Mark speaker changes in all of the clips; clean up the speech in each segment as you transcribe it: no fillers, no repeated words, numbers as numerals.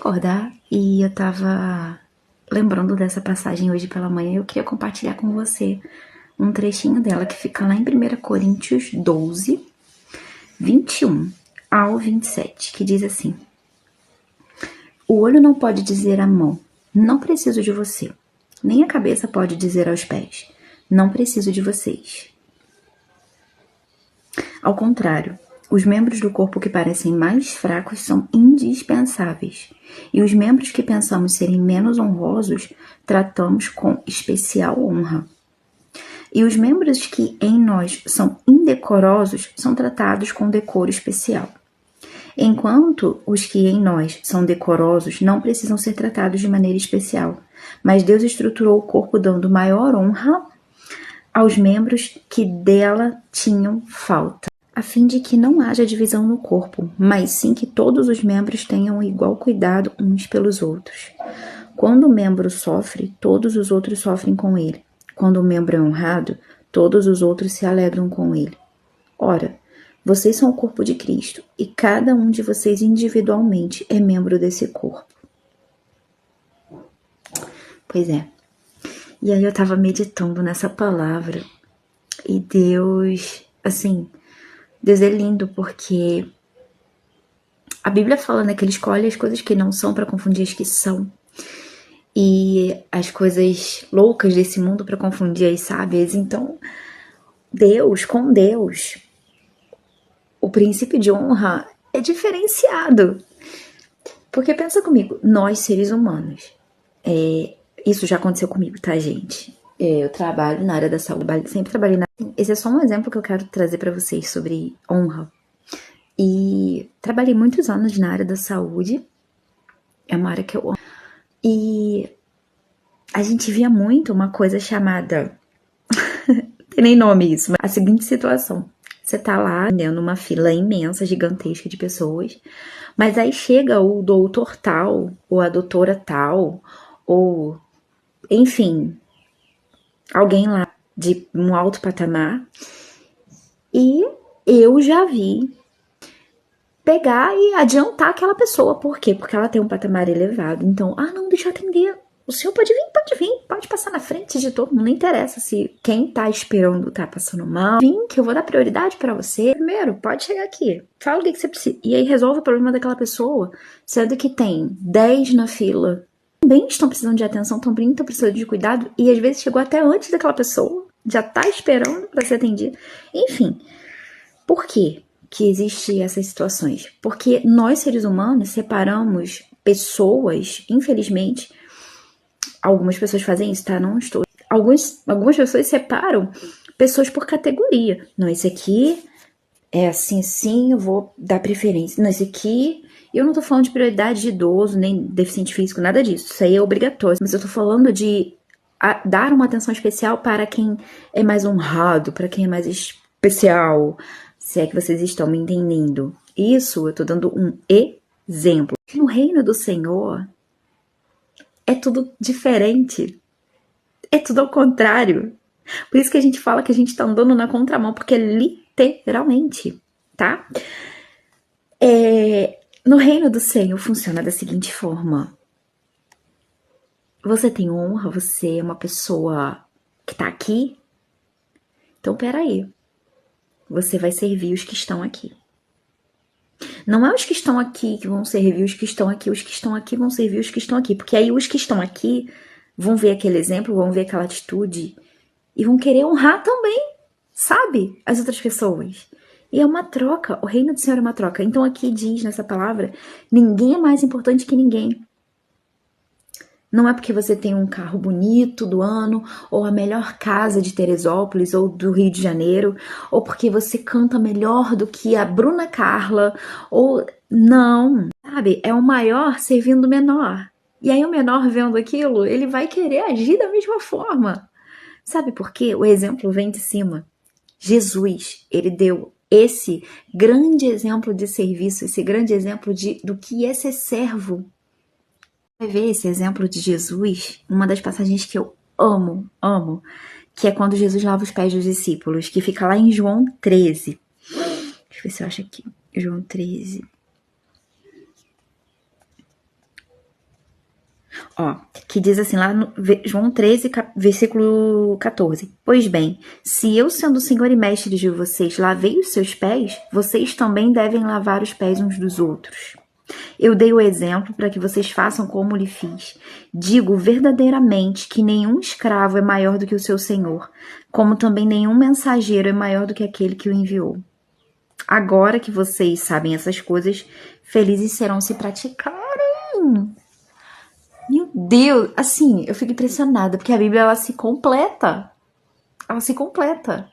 Speaker 1: acordar e eu tava lembrando dessa passagem hoje pela manhã e eu queria compartilhar com você um trechinho dela que fica lá em 1 Coríntios 12, 21 ao 27, que diz assim: O olho não pode dizer à mão, não preciso de você, nem a cabeça pode dizer aos pés, não preciso de vocês. Ao contrário, os membros do corpo que parecem mais fracos são indispensáveis, e os membros que pensamos serem menos honrosos tratamos com especial honra. E os membros que em nós são indecorosos são tratados com decoro especial. Enquanto os que em nós são decorosos não precisam ser tratados de maneira especial, mas Deus estruturou o corpo dando maior honra aos membros que dela tinham falta, a fim de que não haja divisão no corpo, mas sim que todos os membros tenham igual cuidado uns pelos outros. Quando o membro sofre, todos os outros sofrem com ele. Quando o membro é honrado, todos os outros se alegram com ele. Ora, vocês são o corpo de Cristo, e cada um de vocês individualmente é membro desse corpo. Pois é. E aí eu tava meditando nessa palavra, e Deus, Deus é lindo, porque a Bíblia fala, né, que Ele escolhe as coisas que não são para confundir as que são. E as coisas loucas desse mundo para confundir as sábias. Então, com Deus, o princípio de honra é diferenciado. Porque pensa comigo, nós seres humanos, isso já aconteceu comigo, tá, gente? Eu trabalho na área da saúde, sempre trabalhei na... Esse é só um exemplo que eu quero trazer para vocês sobre honra. E trabalhei muitos anos na área da saúde, é uma área que eu amo. E a gente via muito uma coisa chamada... não tem nem nome isso, mas a seguinte situação. Você tá lá, numa fila imensa, gigantesca de pessoas, mas aí chega o doutor tal, ou a doutora tal, ou, enfim, alguém lá de um alto patamar, e eu já vi pegar e adiantar aquela pessoa. Por quê? Porque ela tem um patamar elevado. Então, não, deixa eu atender. O senhor pode vir, pode passar na frente de todo mundo. Não interessa se quem tá esperando tá passando mal. Vim, que eu vou dar prioridade pra você. Primeiro, pode chegar aqui. Fala o que você precisa. E aí resolve o problema daquela pessoa, sendo que tem 10 na fila. Também estão precisando de atenção, também estão precisando de cuidado. E às vezes chegou até antes daquela pessoa. Já tá esperando pra ser atendido. Enfim, por quê que existem essas situações? Porque nós, seres humanos, separamos pessoas, infelizmente. Algumas pessoas fazem isso, tá? Não estou. Algumas pessoas separam pessoas por categoria. Não, esse aqui é assim, eu vou dar preferência. Não, esse aqui... Eu não tô falando de prioridade de idoso, nem deficiente físico, nada disso. Isso aí é obrigatório. Mas eu tô falando de dar uma atenção especial para quem é mais honrado, para quem é mais especial. Se é que vocês estão me entendendo. Isso eu tô dando um exemplo. No reino do Senhor, é tudo diferente. É tudo ao contrário. Por isso que a gente fala que a gente tá andando na contramão, porque é literalmente, tá? No reino do Senhor funciona da seguinte forma. Você tem honra, você é uma pessoa que tá aqui. Então, peraí. Você vai servir os que estão aqui. Não é os que estão aqui que vão servir os que estão aqui. Os que estão aqui vão servir os que estão aqui. Porque aí os que estão aqui vão ver aquele exemplo, vão ver aquela atitude e vão querer honrar também, sabe? As outras pessoas. E é uma troca. O reino do Senhor é uma troca. Então aqui diz nessa palavra, ninguém é mais importante que ninguém. Não é porque você tem um carro bonito do ano, ou a melhor casa de Teresópolis, ou do Rio de Janeiro, ou porque você canta melhor do que a Bruna Carla, ou... Não, sabe? É o maior servindo o menor. E aí o menor vendo aquilo, ele vai querer agir da mesma forma. Sabe por quê? O exemplo vem de cima. Jesus, ele deu esse grande exemplo de serviço, esse grande exemplo do que é ser servo. Vai ver esse exemplo de Jesus, uma das passagens que eu amo, que é quando Jesus lava os pés dos discípulos, que fica lá em João 13. Deixa eu ver se eu acho aqui. João 13. Ó, que diz assim lá no João 13, versículo 14. Pois bem, se eu, sendo o Senhor e Mestre de vocês, lavei os seus pés, vocês também devem lavar os pés uns dos outros. Eu dei o exemplo para que vocês façam como lhe fiz. Digo verdadeiramente que nenhum escravo é maior do que o seu senhor, como também nenhum mensageiro é maior do que aquele que o enviou. Agora que vocês sabem essas coisas, felizes serão se praticarem. Meu Deus, assim, eu fico impressionada, porque a Bíblia, ela se completa. Ela se completa.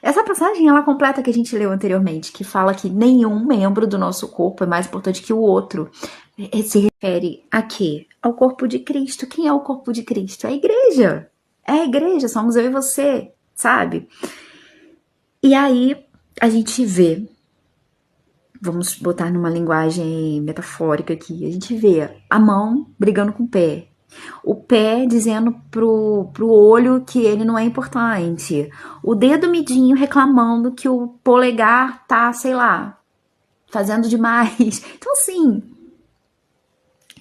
Speaker 1: Essa passagem, ela completa que a gente leu anteriormente, que fala que nenhum membro do nosso corpo é mais importante que o outro. Se refere a quê? Ao corpo de Cristo. Quem é o corpo de Cristo? É a igreja. É a igreja, somos eu e você, sabe? E aí, a gente vê, vamos botar numa linguagem metafórica aqui, a gente vê a mão brigando com o pé. O pé dizendo pro olho que ele não é importante. O dedo midinho reclamando que o polegar tá, sei lá, fazendo demais. Então, assim,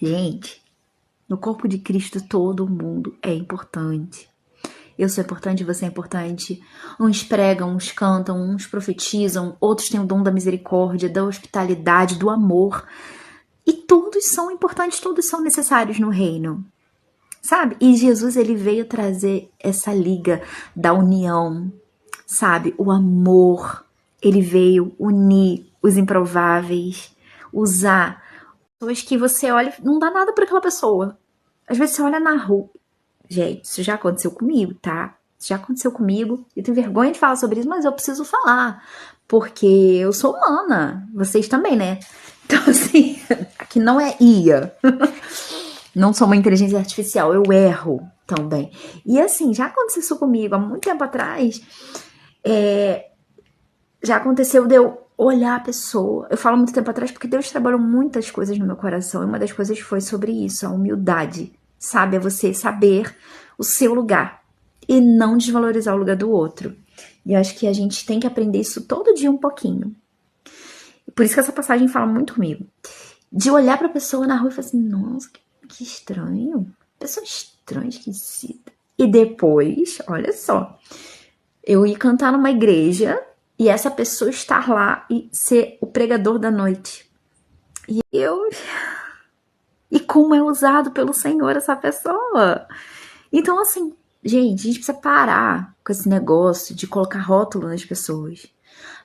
Speaker 1: gente, no corpo de Cristo todo mundo é importante. Eu sou importante, você é importante. Uns pregam, uns cantam, uns profetizam, outros têm o dom da misericórdia, da hospitalidade, do amor. E todos são importantes, todos são necessários no reino. Sabe? E Jesus, ele veio trazer essa liga da união, sabe? O amor. Ele veio unir os improváveis, usar pessoas que você olha, não dá nada para aquela pessoa. Às vezes você olha na rua. Gente, isso já aconteceu comigo, tá? Isso já aconteceu comigo. Eu tenho vergonha de falar sobre isso, mas eu preciso falar. Porque eu sou humana. Vocês também, né? Então, assim, aqui não é IA. Não sou uma inteligência artificial, eu erro também. E assim, já aconteceu isso comigo há muito tempo atrás. Já aconteceu de eu olhar a pessoa. Eu falo muito tempo atrás porque Deus trabalhou muitas coisas no meu coração. E uma das coisas foi sobre isso, a humildade. Sabe? É você saber o seu lugar e não desvalorizar o lugar do outro. E eu acho que a gente tem que aprender isso todo dia um pouquinho. Por isso que essa passagem fala muito comigo. De olhar pra pessoa na rua e falar assim, nossa, que estranho. Pessoa estranha, esquisita. E depois, olha só, eu ir cantar numa igreja e essa pessoa estar lá e ser o pregador da noite. E como é usado pelo Senhor essa pessoa. Então, assim, gente, a gente precisa parar com esse negócio de colocar rótulo nas pessoas.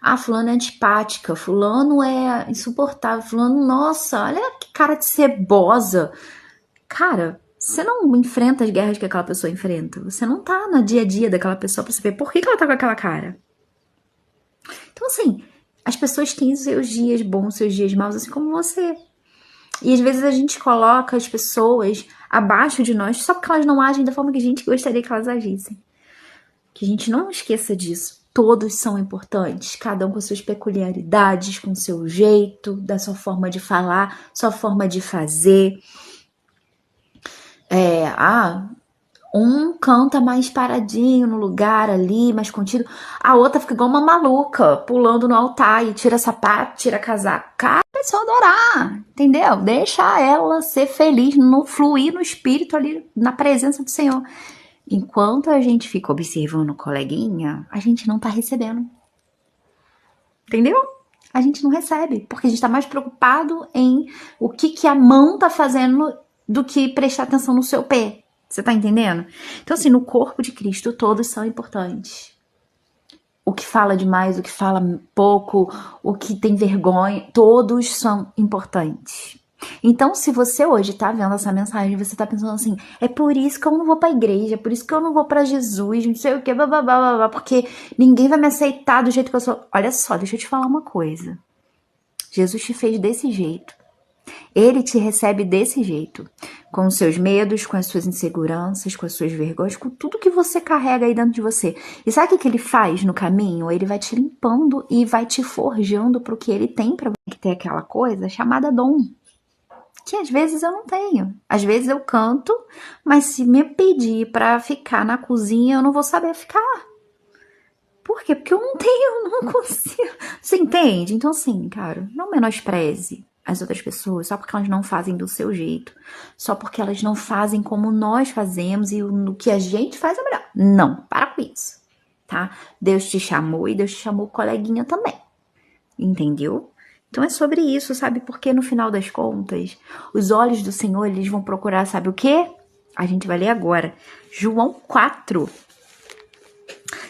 Speaker 1: Ah, fulano é antipática, fulano é insuportável, fulano, nossa, olha que cara de cebosa. Cara, você não enfrenta as guerras que aquela pessoa enfrenta. Você não tá no dia a dia daquela pessoa pra saber por que ela tá com aquela cara. Então, assim, as pessoas têm seus dias bons, seus dias maus, assim como você. E às vezes a gente coloca as pessoas abaixo de nós só porque elas não agem da forma que a gente gostaria que elas agissem. Que a gente não esqueça disso. Todos são importantes, cada um com suas peculiaridades, com seu jeito, da sua forma de falar, sua forma de fazer. Um canta mais paradinho no lugar ali, mais contido. A outra fica igual uma maluca, pulando no altar e tira sapato, tira casaco. Cara, é só adorar, entendeu? Deixa ela ser feliz, no fluir no espírito ali, na presença do Senhor. Enquanto a gente fica observando o coleguinha, a gente não tá recebendo. Entendeu? A gente não recebe, porque a gente tá mais preocupado em o que a mão tá fazendo do que prestar atenção no seu pé. Você tá entendendo? Então, assim, no corpo de Cristo, todos são importantes. O que fala demais, o que fala pouco, o que tem vergonha, todos são importantes. Então, se você hoje tá vendo essa mensagem, você tá pensando assim, é por isso que eu não vou pra igreja, é por isso que eu não vou pra Jesus, não sei o que, blá, blá, blá, blá, blá, porque ninguém vai me aceitar do jeito que eu sou. Olha só, deixa eu te falar uma coisa. Jesus te fez desse jeito. Ele te recebe desse jeito, com os seus medos, com as suas inseguranças, com as suas vergonhas, com tudo que você carrega aí dentro de você. E sabe o que ele faz no caminho? Ele vai te limpando e vai te forjando para o que ele tem para você, que tem aquela coisa chamada dom, que às vezes eu não tenho. Às vezes eu canto, mas se me pedir para ficar na cozinha, eu não vou saber ficar. Por quê? Porque eu não tenho, eu não consigo. Você entende? Então, assim, cara, não menospreze. as outras pessoas só porque elas não fazem do seu jeito, só porque elas não fazem como nós fazemos e no que a gente faz é melhor. Não, para com isso, tá? Deus te chamou e Deus te chamou coleguinha também, entendeu? Então é sobre isso, sabe? Porque no final das contas, os olhos do Senhor, eles vão procurar, sabe o quê? A gente vai ler agora, João 4.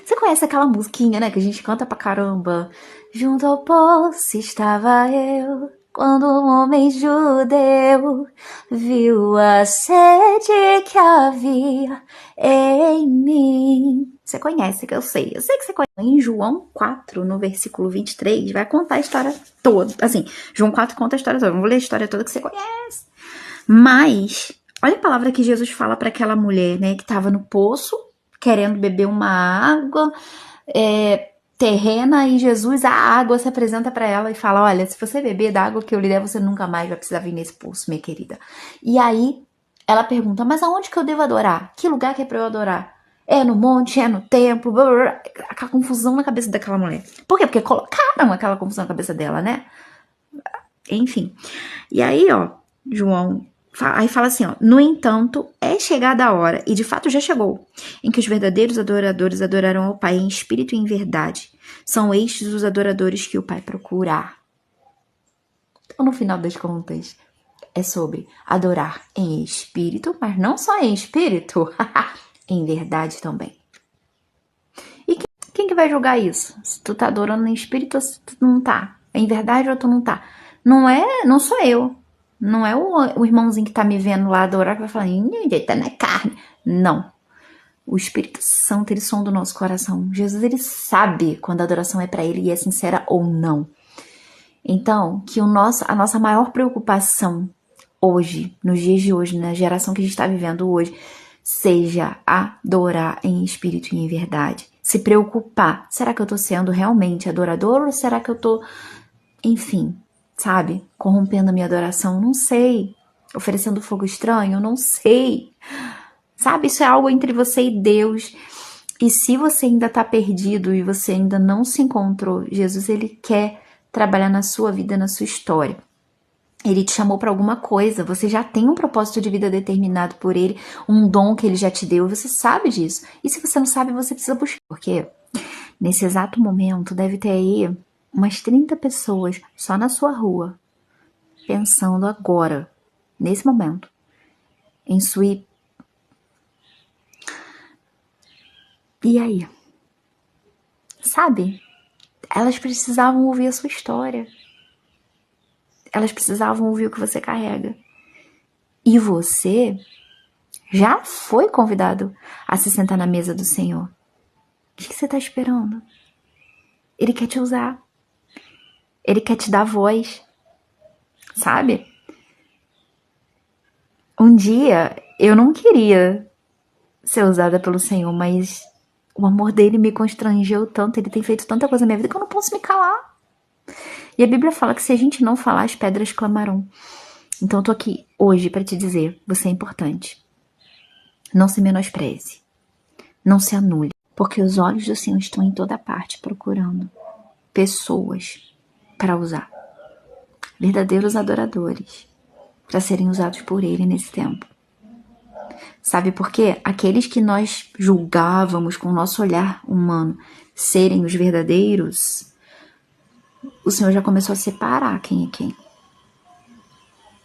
Speaker 1: Você conhece aquela musiquinha, né, que a gente canta pra caramba? Junto ao poço estava eu, quando um homem judeu viu a sede que havia em mim. Você conhece, que eu sei que você conhece. Em João 4, no versículo 23, vai contar a história toda. Assim, João 4 conta a história toda. Não vou ler a história toda que você conhece. Mas, olha a palavra que Jesus fala para aquela mulher, né, que estava no poço, querendo beber uma água terrena, e Jesus, a água, se apresenta para ela e fala: olha, se você beber da água que eu lhe der, você nunca mais vai precisar vir nesse poço, minha querida. E aí ela pergunta: mas aonde que eu devo adorar? Que lugar que é para eu adorar? É no monte, é no templo, blá, blá, blá. Aquela confusão na cabeça daquela mulher. Por quê? Porque colocaram aquela confusão na cabeça dela, né? Enfim. E aí, ó, João aí fala assim, ó: no entanto, é chegada a hora, e de fato já chegou, em que os verdadeiros adoradores adorarão ao Pai em espírito e em verdade. São estes os adoradores que o Pai procura. Então, no final das contas, é sobre adorar em espírito, mas não só em espírito, em verdade também. E quem que vai julgar isso? Se tu tá adorando em espírito ou se tu não tá? Em verdade ou tu não tá? Não sou eu. Não é o irmãozinho que tá me vendo lá adorar que vai falar: tá na carne. Não. O Espírito Santo, ele sonda o nosso coração. Jesus, ele sabe quando a adoração é para ele e é sincera ou não. Então, que a nossa maior preocupação hoje, nos dias de hoje, na geração que a gente está vivendo hoje, seja adorar em espírito e em verdade. Se preocupar. Será que eu tô sendo realmente adorador ou será que eu tô, enfim, sabe, corrompendo a minha adoração? Não sei. Oferecendo fogo estranho? Não sei. Sabe, isso é algo entre você e Deus. E se você ainda tá perdido e você ainda não se encontrou, Jesus, ele quer trabalhar na sua vida, na sua história. Ele te chamou para alguma coisa, você já tem um propósito de vida determinado por ele, um dom que ele já te deu, você sabe disso. E se você não sabe, você precisa buscar. Porque nesse exato momento deve ter aí umas 30 pessoas só na sua rua, pensando agora, nesse momento, em sua... E aí? Sabe? Elas precisavam ouvir a sua história. Elas precisavam ouvir o que você carrega. E você já foi convidado a se sentar na mesa do Senhor. O que você está esperando? Ele quer te usar. Ele quer te dar voz. Sabe? Um dia eu não queria ser usada pelo Senhor, mas o amor dele me constrangeu tanto, ele tem feito tanta coisa na minha vida que eu não posso me calar. E a Bíblia fala que se a gente não falar, as pedras clamarão. Então eu tô aqui hoje para te dizer: você é importante. Não se menospreze. Não se anule. Porque os olhos do Senhor estão em toda parte procurando pessoas para usar. Verdadeiros adoradores para serem usados por ele nesse tempo. Sabe por quê? Aqueles que nós julgávamos com o nosso olhar humano serem os verdadeiros, o Senhor já começou a separar quem é quem.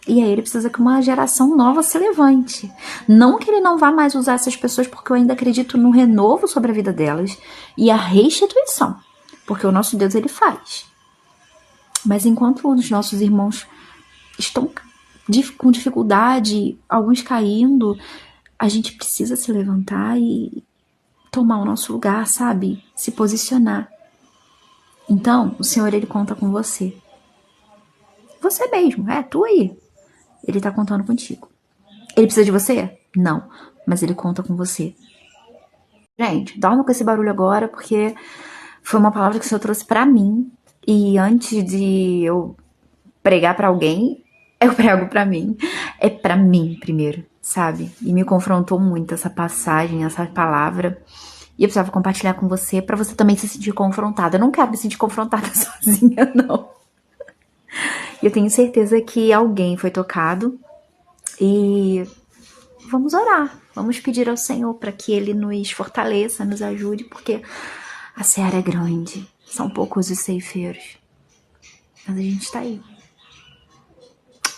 Speaker 1: E aí ele precisa que uma geração nova se levante. Não que ele não vá mais usar essas pessoas, porque eu ainda acredito no renovo sobre a vida delas e a restituição. Porque o nosso Deus, ele faz. Mas enquanto os nossos irmãos estão com dificuldade, alguns caindo, a gente precisa se levantar e tomar o nosso lugar, sabe? Se posicionar. Então, o Senhor, ele conta com você. Você mesmo, tu aí. Ele tá contando contigo. Ele precisa de você? Não, mas ele conta com você. Gente, dorme com esse barulho agora, porque foi uma palavra que o Senhor trouxe pra mim. E antes de eu pregar pra alguém, eu prego pra mim. É pra mim primeiro, sabe? E me confrontou muito essa passagem, essa palavra. E eu precisava compartilhar com você pra você também se sentir confrontada. Eu não quero me sentir confrontada sozinha, não. E eu tenho certeza que alguém foi tocado e vamos orar, vamos pedir ao Senhor para que Ele nos fortaleça, nos ajude, porque a seara é grande, são poucos os ceifeiros, mas a gente tá aí.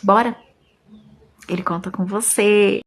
Speaker 1: Bora? Ele conta com você.